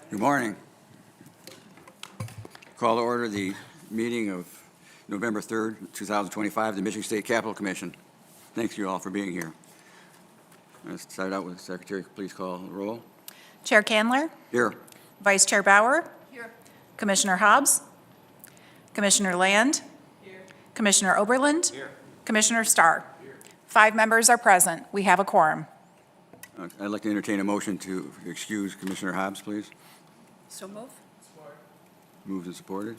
Good morning. Call to order the meeting of November 3rd, 2025, the Michigan State Capitol Commission. Thanks you all for being here. Let's start out with Secretary. Please call the roll. Chair Candler, Here. Vice Chair Bauer. Here. Commissioner Hobbs. Commissioner Land. Here. Commissioner Oberland. Here. Commissioner Starr. Here. 5 members are present. We have a quorum. I'd like to entertain a motion to excuse Commissioner Hobbs, please. So move. Moved and supported.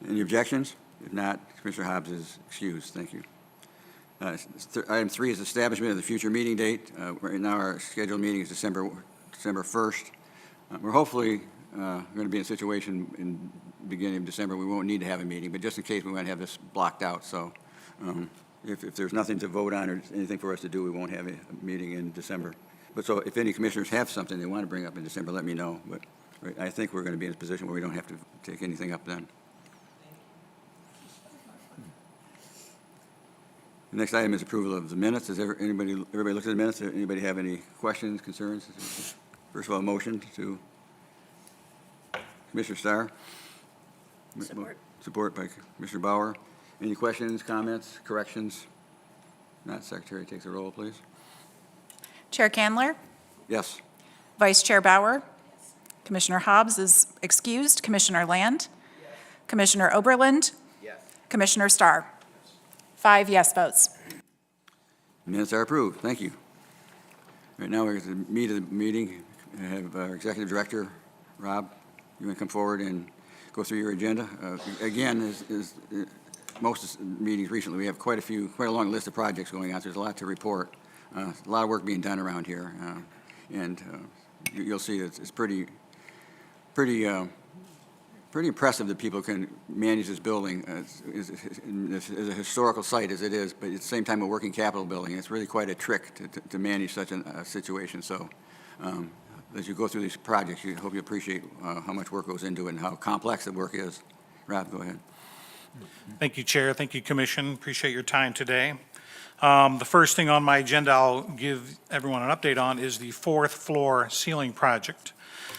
Any objections? If not, Commissioner Hobbs is excused. Thank you. Item 3 is establishment of the future meeting date. Right now, our scheduled meeting is December 1st. We're hopefully going to be in a situation in the beginning of December we won't need to have a meeting, but just in case we might have this blocked out. So if there's nothing to vote on or anything for us to do, we won't have a meeting in December. But so if any commissioners have something they want to bring up in December, let me know. But I think we're going to be in a position where we don't have to take anything up then. The next item is approval of the minutes. Does everybody look at the minutes? Does anybody have any questions, concerns? First of all, a motion to Commissioner Starr. Support. Support by Commissioner Bauer. Any questions, comments, corrections? Not. Secretary takes a roll, please. Chair Candler, Yes. Vice Chair Bauer. Yes. Commissioner Hobbs is excused. Commissioner Land. Yes. Commissioner Oberland. Yes. Commissioner Starr. 5 yes votes. Minutes are approved. Thank you. Right now, we're at the meat of the meeting. I have our Executive Director, Rob. You want to come forward and go through your agenda? Again, as most meetings recently, we have quite a long list of projects going on. So there's a lot to report. A lot of work being done around here, and you'll see it's pretty impressive that people can manage this building as a historical site as it is, but at the same time a working capital building. It's really quite a trick to manage such a situation. So as you go through these projects, I hope you appreciate how much work goes into it and how complex the work is. Rob, go ahead. Thank you, Chair. Thank you, Commission. Appreciate your time today. The first thing on my agenda I'll give everyone an update on is the 4th floor ceiling project.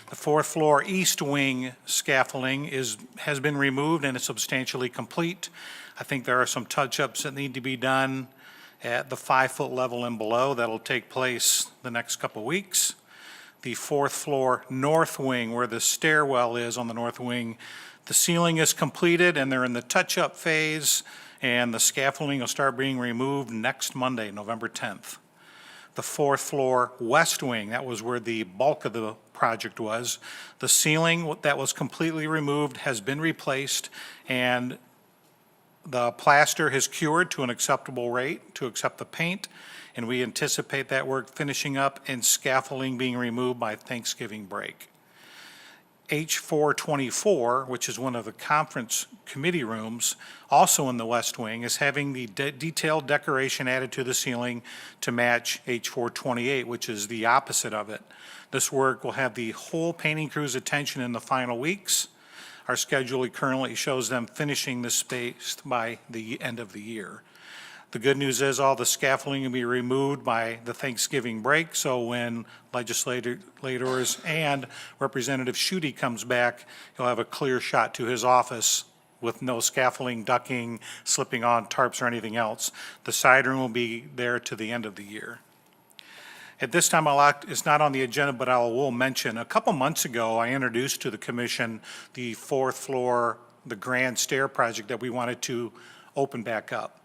The 4th floor east wing scaffolding has been removed and is substantially complete. I think there are some touch-ups that need to be done at the 5-foot level and below. That'll take place the next couple weeks. The 4th floor north wing, where the stairwell is on the north wing, the ceiling is completed and they're in the touch-up phase, and the scaffolding will start being removed next Monday, November 10th. The 4th floor west wing, that was where the bulk of the project was. The ceiling that was completely removed has been replaced, and the plaster has cured to an acceptable rate to accept the paint, and we anticipate that work finishing up and scaffolding being removed by Thanksgiving break. H424, which is one of the conference committee rooms, also in the west wing, is having the detailed decoration added to the ceiling to match H428, which is the opposite of it. This work will have the whole painting crew's attention in the final weeks. Our schedule currently shows them finishing this space by the end of the year. The good news is all the scaffolding will be removed by the Thanksgiving break, so when legislators and Representative Schuette comes back, he'll have a clear shot to his office with no scaffolding, ducking, slipping on tarps or anything else. The side room will be there to the end of the year. At this time, it's not on the agenda, but I will mention, a couple months ago, I introduced to the Commission the 4th floor, the grand stair project that we wanted to open back up.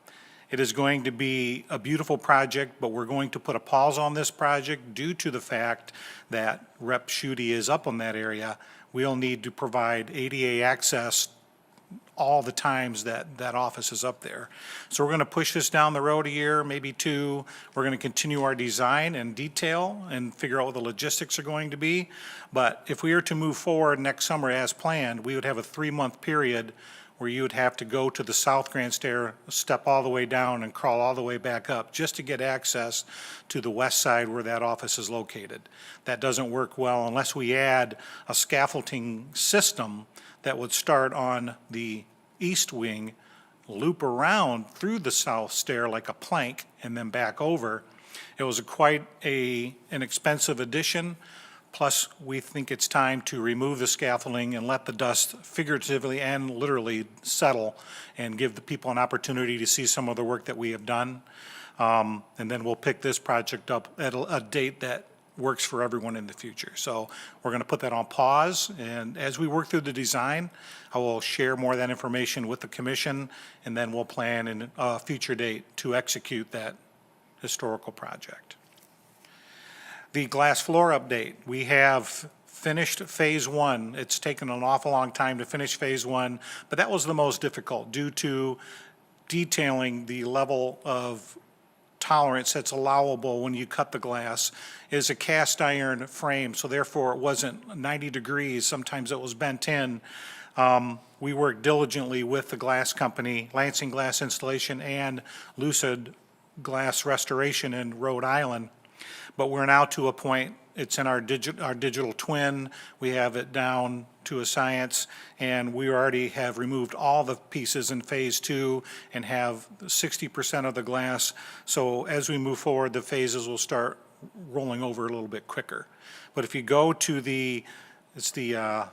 It is going to be a beautiful project, but we're going to put a pause on this project due to the fact that Rep. Schuette is up on that area. We'll need to provide ADA access all the times that office is up there. So we're going to push this down the road a year, maybe 2. We're going to continue our design and detail and figure out what the logistics are going to be. But if we are to move forward next summer as planned, we would have a 3-month period where you would have to go to the south grand stair, step all the way down and crawl all the way back up just to get access to the west side where that office is located. That doesn't work well unless we add a scaffolding system that would start on the east wing, loop around through the south stair like a plank, and then back over. It was quite an expensive addition. Plus, we think it's time to remove the scaffolding and let the dust figuratively and literally settle and give the people an opportunity to see some of the work that we have done. And then we'll pick this project up at a date that works for everyone in the future. So we're going to put that on pause, and as we work through the design, I will share more of that information with the commission, and then we'll plan in a future date to execute that historical project. The glass floor update, we have finished phase one. It's taken an awful long time to finish phase one, but that was the most difficult due to detailing the level of tolerance that's allowable when you cut the glass. Is a cast iron frame, so therefore it wasn't 90 degrees. Sometimes it was bent in. We worked diligently with the glass company, Lansing Glass Installation and Lucid Glass Restoration in Rhode Island. But we're now to a point, it's in our digital twin. We have it down to a science, and we already have removed all the pieces in phase two and have 60% of the glass. So as we move forward, the phases will start rolling over a little bit quicker. But if you go to it's the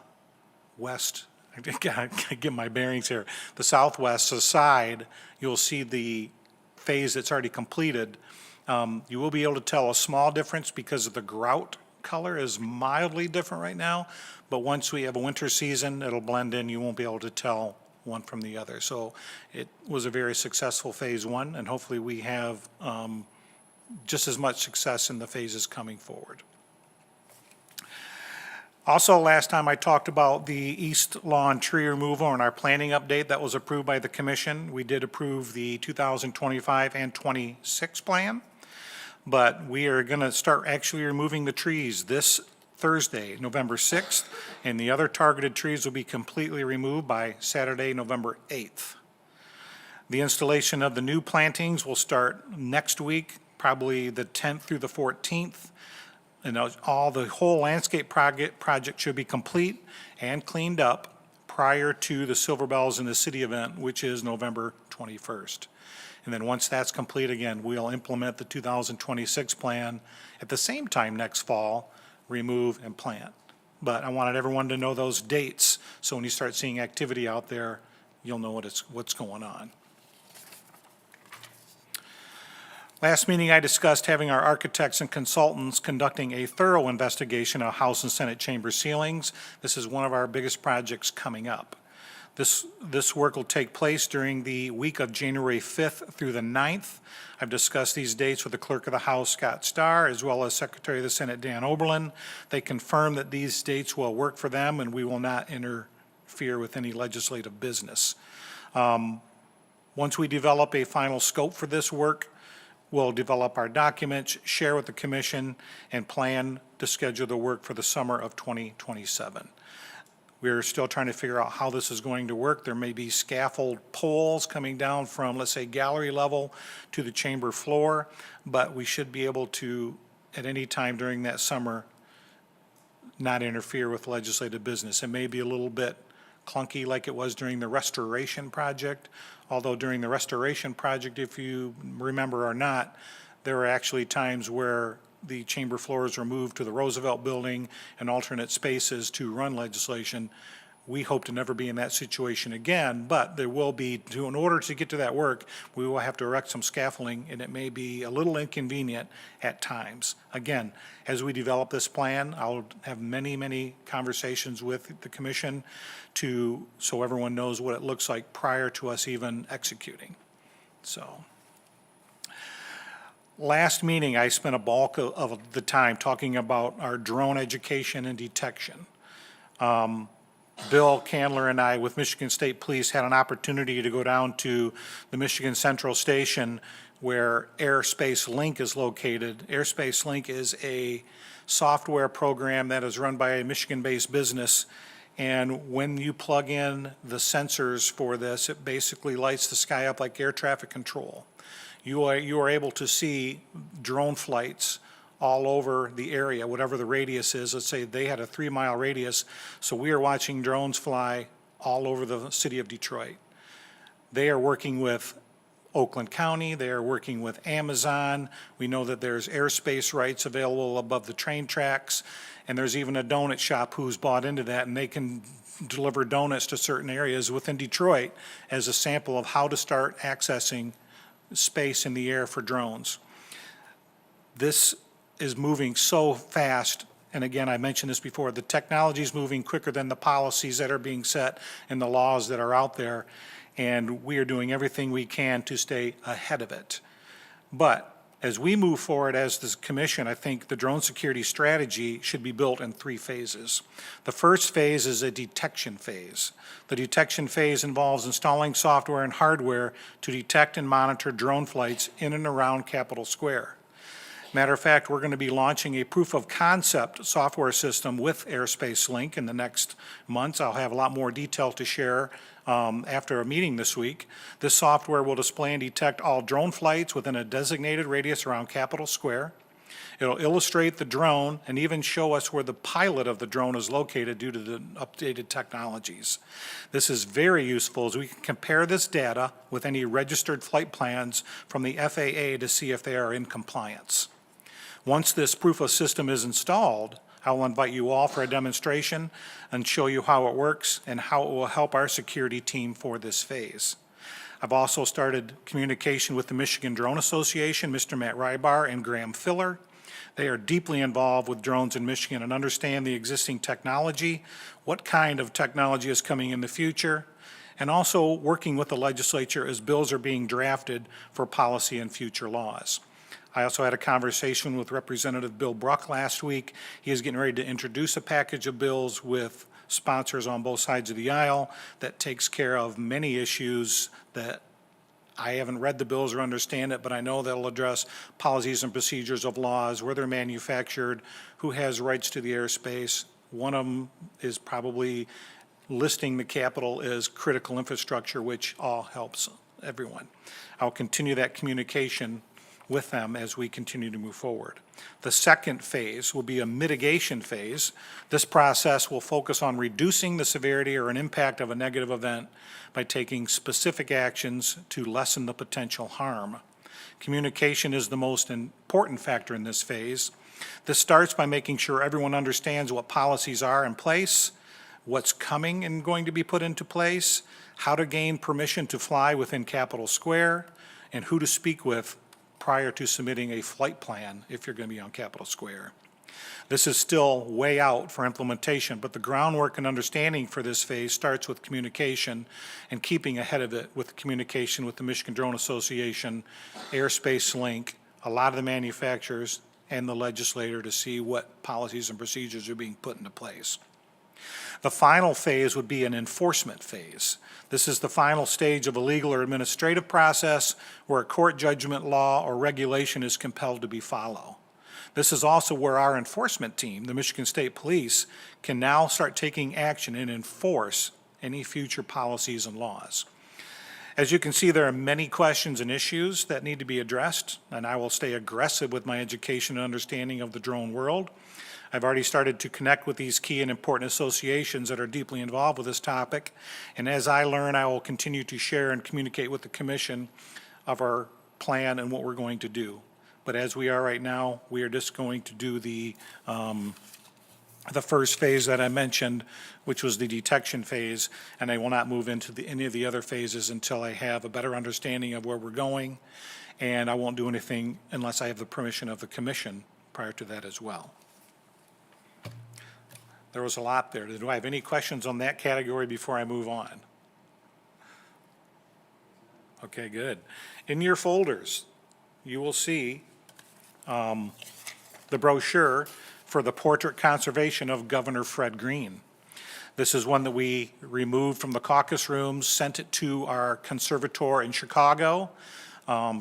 west, I gotta get my bearings here, the southwest side, you'll see the phase that's already completed. You will be able to tell a small difference because of the grout color is mildly different right now, but once we have a winter season, it'll blend in. You won't be able to tell one from the other. So it was a very successful phase one, and hopefully we have just as much success in the phases coming forward. Also, last time I talked about the east lawn tree removal and our planning update that was approved by the commission. We did approve the 2025 and 26 plan, but we are going to start actually removing the trees this Thursday, November 6th, and the other targeted trees will be completely removed by Saturday, November 8th. The installation of the new plantings will start next week, probably the 10th through the 14th. And the whole landscape project should be complete and cleaned up prior to the Silver Bells in the City event, which is November 21st. And then once that's complete, again, we'll implement the 2026 plan at the same time next fall, remove and plant. But I wanted everyone to know those dates, so when you start seeing activity out there, you'll know what's going on. Last meeting, I discussed having our architects and consultants conducting a thorough investigation of House and Senate chamber ceilings. This is one of our biggest projects coming up. This work will take place during the week of January 5th through the 9th. I've discussed these dates with the Clerk of the House, Scott Starr, as well as Secretary of the Senate, Dan Oberlin. They confirmed that these dates will work for them, and we will not interfere with any legislative business. Once we develop a final scope for this work, we'll develop our documents, share with the commission, and plan to schedule the work for the summer of 2027. We're still trying to figure out how this is going to work. There may be scaffold poles coming down from, let's say, gallery level to the chamber floor, but we should be able to, at any time during that summer, not interfere with legislative business. It may be a little bit clunky like it was during the restoration project, although during the restoration project, if you remember or not, there were actually times where the chamber floors were moved to the Roosevelt Building and alternate spaces to run legislation. We hope to never be in that situation again, but there will be, in order to get to that work, we will have to erect some scaffolding, and it may be a little inconvenient at times. Again, as we develop this plan, I'll have many, many conversations with the commission so everyone knows what it looks like prior to us even executing. So, last meeting, I spent a bulk of the time talking about our drone education and detection. Bill Candler and I, with Michigan State Police, had an opportunity to go down to the Michigan Central Station where Airspace Link is located. Airspace Link is a software program that is run by a Michigan-based business, and when you plug in the sensors for this, it basically lights the sky up like air traffic control. You are able to see drone flights all over the area, whatever the radius is. Let's say they had a 3-mile radius, so we are watching drones fly all over the city of Detroit. They are working with Oakland County. They are working with Amazon. We know that there's airspace rights available above the train tracks. And there's even a donut shop who's bought into that, and they can deliver donuts to certain areas within Detroit as a sample of how to start accessing space in the air for drones. This is moving so fast, and again, I mentioned this before, the technology is moving quicker than the policies that are being set and the laws that are out there, and we are doing everything we can to stay ahead of it. But as we move forward as this commission, I think the drone security strategy should be built in 3 phases. The first phase is a detection phase. The detection phase involves installing software and hardware to detect and monitor drone flights in and around Capitol Square. Matter of fact, we're going to be launching a proof of concept software system with Airspace Link in the next months. I'll have a lot more detail to share after a meeting this week. This software will display and detect all drone flights within a designated radius around Capitol Square. It'll illustrate the drone and even show us where the pilot of the drone is located due to the updated technologies. This is very useful as we can compare this data with any registered flight plans from the FAA to see if they are in compliance. Once this proof of system is installed, I will invite you all for a demonstration and show you how it works and how it will help our security team for this phase. I've also started communication with the Michigan Drone Association, Mr. Matt Rybar and Graham Filler. They are deeply involved with drones in Michigan and understand the existing technology, what kind of technology is coming in the future, and also working with the legislature as bills are being drafted for policy and future laws. I also had a conversation with Representative Bill Bruck last week. He is getting ready to introduce a package of bills with sponsors on both sides of the aisle that takes care of many issues that I haven't read the bills or understand it, but I know that'll address policies and procedures of laws, where they're manufactured, who has rights to the airspace. One of them is probably listing the Capitol as critical infrastructure, which all helps everyone. I'll continue that communication with them as we continue to move forward. The second phase will be a mitigation phase. This process will focus on reducing the severity or an impact of a negative event by taking specific actions to lessen the potential harm. Communication is the most important factor in this phase. This starts by making sure everyone understands what policies are in place, what's coming and going to be put into place, how to gain permission to fly within Capitol Square, and who to speak with prior to submitting a flight plan if you're going to be on Capitol Square. This is still way out for implementation, but the groundwork and understanding for this phase starts with communication and keeping ahead of it with communication with the Michigan Drone Association, Airspace Link, a lot of the manufacturers, and the legislator to see what policies and procedures are being put into place. The final phase would be an enforcement phase. This is the final stage of a legal or administrative process where a court judgment, law, or regulation is compelled to be followed. This is also where our enforcement team, the Michigan State Police, can now start taking action and enforce any future policies and laws. As you can see, there are many questions and issues that need to be addressed, and I will stay aggressive with my education and understanding of the drone world. I've already started to connect with these key and important associations that are deeply involved with this topic, and as I learn, I will continue to share and communicate with the Commission of our plan and what we're going to do. But as we are right now, we are just going to do the first phase that I mentioned, which was the detection phase, and I will not move into any of the other phases until I have a better understanding of where we're going, and I won't do anything unless I have the permission of the Commission prior to that as well. There was a lot there. Do I have any questions on that category before I move on? Okay, good. In your folders, you will see the brochure for the portrait conservation of Governor Fred Green. This is one that we removed from the caucus rooms, sent it to our conservator in Chicago,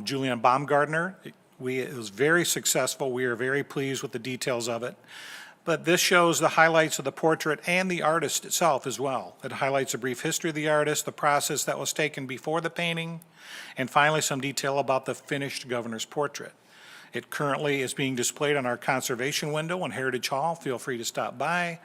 Julian Baumgardner. It was very successful. We are very pleased with the details of it. But this shows the highlights of the portrait and the artist itself as well. It highlights a brief history of the artist, the process that was taken before the painting, and finally some detail about the finished governor's portrait. It currently is being displayed on our conservation window in Heritage Hall. Feel free to stop by.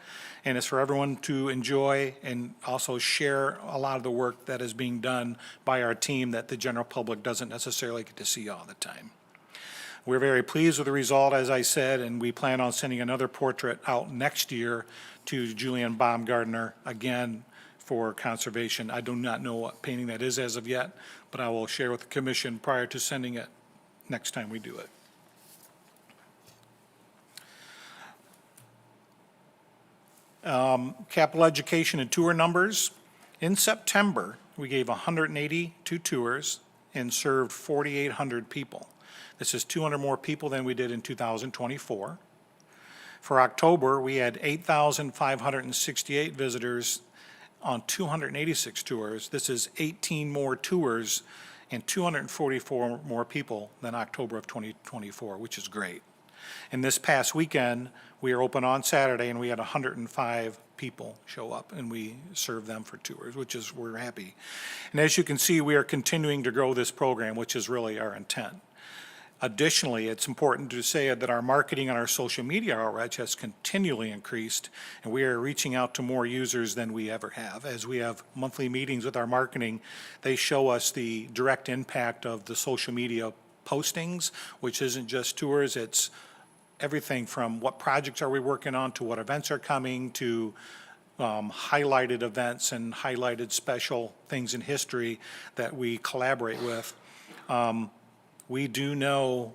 And it's for everyone to enjoy and also share a lot of the work that is being done by our team that the general public doesn't necessarily get to see all the time. We're very pleased with the result, as I said, and we plan on sending another portrait out next year to Julian Baumgartner, again, for conservation. I do not know what painting that is as of yet, but I will share with the commission prior to sending it next time we do it. Capital education and tour numbers. In September, we gave 182 tours and served 4,800 people. This is 200 more people than we did in 2024. For October, we had 8,568 visitors on 286 tours. This is 18 more tours and 244 more people than October of 2024, which is great. And this past weekend, we are open on Saturday, and we had 105 people show up, and we served them for tours, we're happy. And as you can see, we are continuing to grow this program, which is really our intent. Additionally, it's important to say that our marketing and our social media outreach has continually increased, and we are reaching out to more users than we ever have. As we have monthly meetings with our marketing, they show us the direct impact of the social media postings, which isn't just tours, it's everything from what projects are we working on to what events are coming to highlighted events and highlighted special things in history that we collaborate with. We do know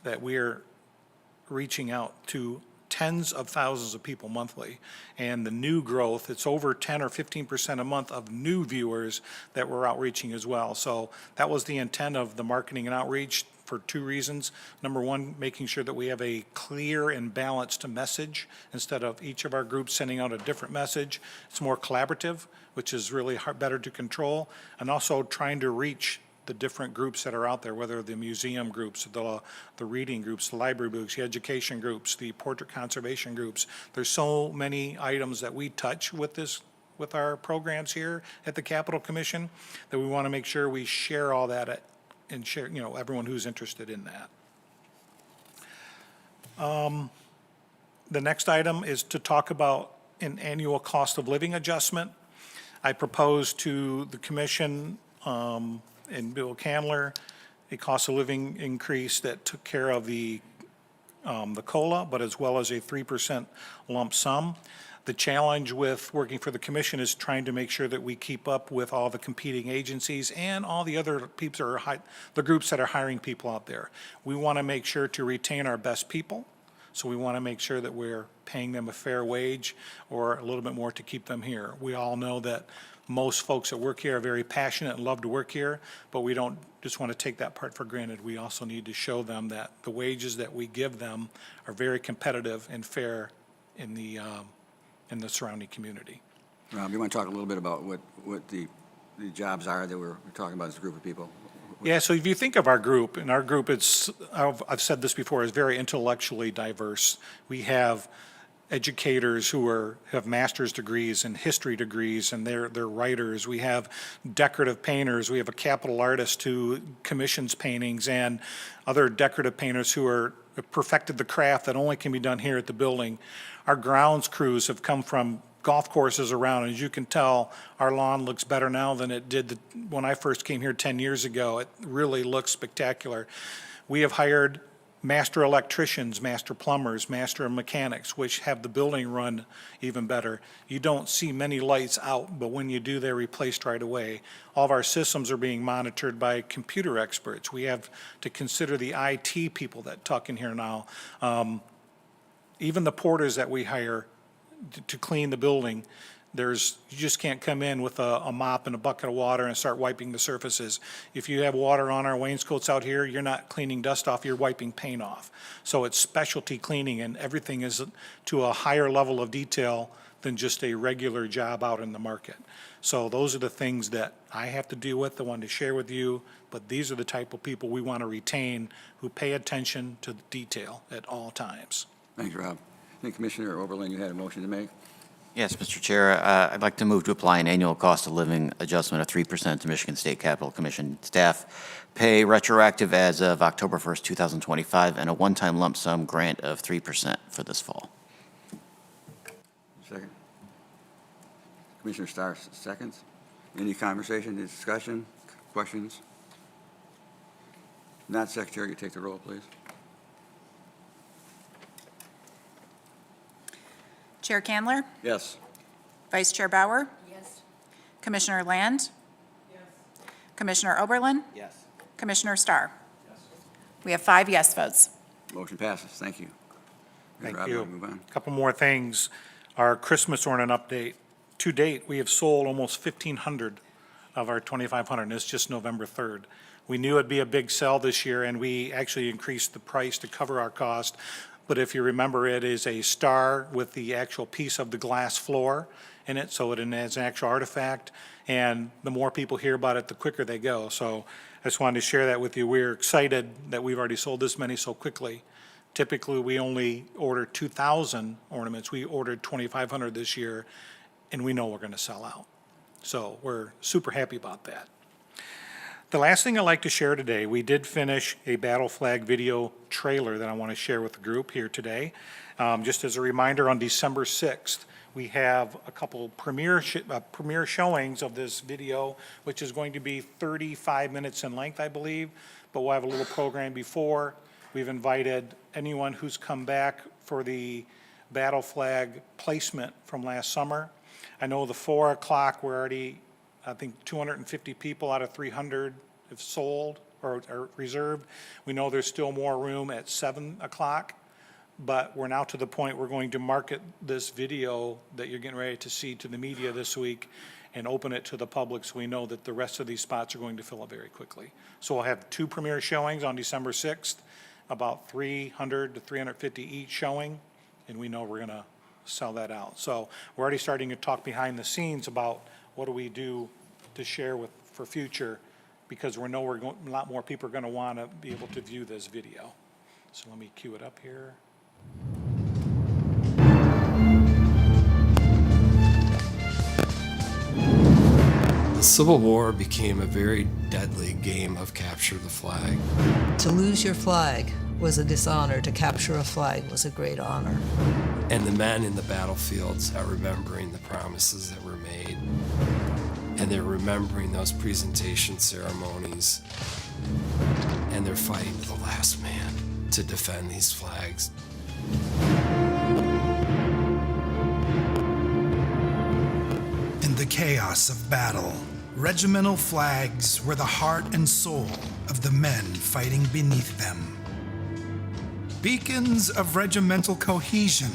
that we're reaching out to tens of thousands of people monthly, and the new growth, it's over 10 or 15% a month of new viewers that we're outreaching as well. So that was the intent of the marketing and outreach for two reasons. Number one, making sure that we have a clear and balanced message instead of each of our groups sending out a different message. It's more collaborative, which is really better to control, and also trying to reach the different groups that are out there, whether the museum groups, the reading groups, the library groups, the education groups, the portrait conservation groups. There's so many items that we touch with our programs here at the Capitol Commission that we want to make sure we share all that and share, everyone who's interested in that. The next item is to talk about an annual cost of living adjustment. I proposed to the commission and Bill Candler a cost of living increase that took care of the COLA, but as well as a 3% lump sum. The challenge with working for the commission is trying to make sure that we keep up with all the competing agencies and all the other people the groups that are hiring people out there. We want to make sure to retain our best people, so we want to make sure that we're paying them a fair wage or a little bit more to keep them here. We all know that most folks that work here are very passionate and love to work here, but we don't just want to take that part for granted. We also need to show them that the wages that we give them are very competitive and fair in the surrounding community. Rob, you want to talk a little bit about what the jobs are that we're talking about as a group of people? Yeah, so if you think of our group, and our group, I've said this before, is very intellectually diverse. We have educators who have master's degrees and history degrees, and they're writers. We have decorative painters. We have a capital artist who commissions paintings, and other decorative painters who have perfected the craft that only can be done here at the building. Our grounds crews have come from golf courses around. As you can tell, our lawn looks better now than it did when I first came here 10 years ago. It really looks spectacular. We have hired master electricians, master plumbers, master mechanics, which have the building run even better. You don't see many lights out, but when you do, they're replaced right away. All of our systems are being monitored by computer experts. We have to consider the IT people that tuck in here now. Even the porters that we hire to clean the building, you just can't come in with a mop and a bucket of water and start wiping the surfaces. If you have water on our wainscots out here, you're not cleaning dust off, you're wiping paint off. So it's specialty cleaning, and everything is to a higher level of detail than just a regular job out in the market. So those are the things that I have to deal with, I wanted to share with you, but these are the type of people we want to retain who pay attention to the detail at all times. Thanks, Rob. I think Commissioner Oberlin, you had a motion to make? Yes, Mr. Chair, I'd like to move to apply an annual cost of living adjustment of 3% to Michigan State Capital Commission staff pay retroactive as of October 1st, 2025, and a one-time lump sum grant of 3% for this fall. Second. Commissioner Starr, seconds. Any conversation, discussion, questions? Not Secretary, you take the roll, please. Chair Candler? Yes. Vice Chair Bauer? Yes. Commissioner Land? Commissioner Oberlin? Yes. Commissioner Starr? We have 5 yes votes. Motion passes. Thank you. Thank Rob, you. move on. A couple more things. Our Christmas ornament update. To date, we have sold almost 1,500 of our 2,500, and it's just November 3rd. We knew it'd be a big sell this year, and we actually increased the price to cover our cost. But if you remember, it is a star with the actual piece of the glass floor in it, so it is an actual artifact. And the more people hear about it, the quicker they go. So I just wanted to share that with you. We're excited that we've already sold this many so quickly. Typically, we only order 2,000 ornaments. We ordered 2,500 this year, and we know we're going to sell out. So we're super happy about that. The last thing I'd like to share today, we did finish a battle flag video trailer that I want to share with the group here today. Just as a reminder, on December 6th, we have a couple premiere showings of this video, which is going to be 35 minutes in length, I believe, but we'll have a little program before. We've invited anyone who's come back for the battle flag placement from last summer. I know the 4 o'clock, we're already, I think 250 people out of 300 have sold or reserved. We know there's still more room at 7 o'clock, but we're now to the point we're going to market this video that you're getting ready to see to the media this week and open it to the public, so we know that the rest of these spots are going to fill up very quickly. So we'll have 2 premiere showings on December 6th, about 300 to 350 each showing, and we know we're going to sell that out. So we're already starting to talk behind the scenes about what do we do to share with for future, because we know a lot more people are going to want to be able to view this video. So let me cue it up here. The Civil War became a very deadly game of capture the flag. To lose your flag was a dishonor. To capture a flag was a great honor. And the men in the battlefields are remembering the promises that were made. And they're remembering those presentation ceremonies. And they're fighting to the last man to defend these flags. In the chaos of battle, regimental flags were the heart and soul of the men fighting beneath them. Beacons of regimental cohesion,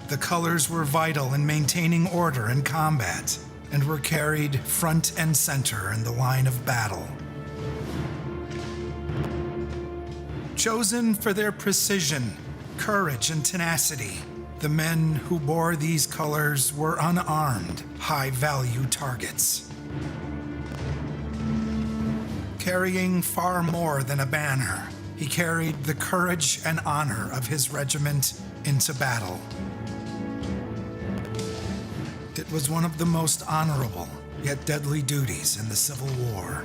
the colors were vital in maintaining order in combat and were carried front and center in the line of battle. Chosen for their precision, courage, and tenacity, the men who bore these colors were unarmed, high-value targets. Carrying far more than a banner, he carried the courage and honor of his regiment into battle. It was one of the most honorable, yet deadly duties in the Civil War.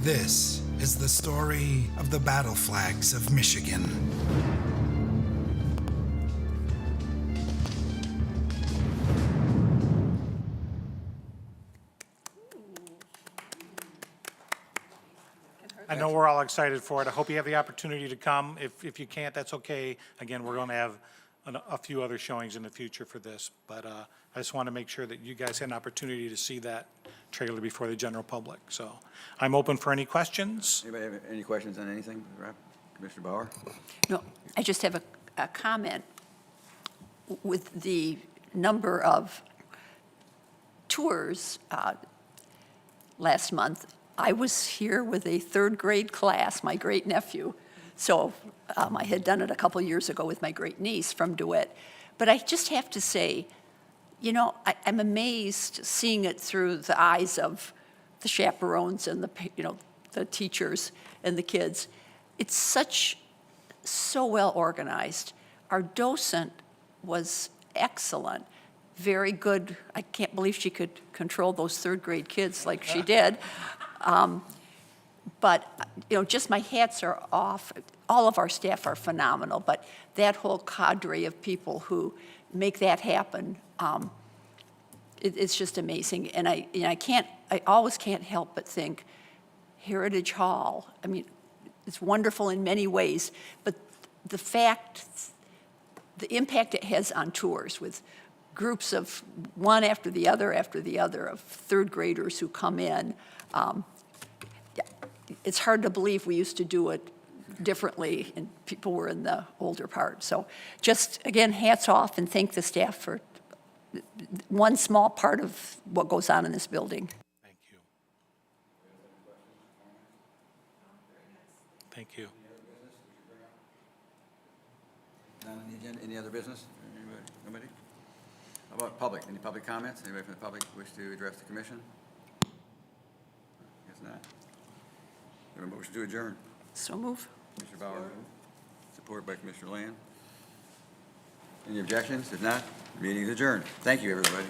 This is the story of the battle flags of Michigan. I know we're all excited for it. I hope you have the opportunity to come. If you can't, that's okay. Again, we're going to have a few other showings in the future for this, but I just want to make sure that you guys had an opportunity to see that trailer before the general public. So I'm open for any questions. Anybody have any questions on anything? Rob? Commissioner Bauer? No, I just have a comment. With the number of tours last month, I was here with a 3rd grade class, my great nephew. So I had done it a couple years ago with my great niece from DeWitt. But I just have to say, you know, I'm amazed seeing it through the eyes of the chaperones and the teachers and the kids. It's such so well organized. Our docent was excellent, very good. I can't believe she could control those third grade kids like she did. But, just my hats are off. All of our staff are phenomenal, but that whole cadre of people who make that happen, it's just amazing. And I always can't help but think Heritage Hall, I mean, it's wonderful in many ways, but the impact it has on tours with groups of one after the other of third graders who come in, it's hard to believe we used to do it differently and people were in the older part. So just, again, hats off and thank the staff for one small part of what goes on in this building. Thank you. Thank you. None on the agenda? Any other business? Anybody? Nobody? How about public? Any public comments? Anybody from the public wish to address the commission? Guess not. Have a motion to adjourn. So move. Commissioner Bauer moved. Support by Commissioner Land. Any objections? If not, the meeting is adjourned. Thank you, everybody.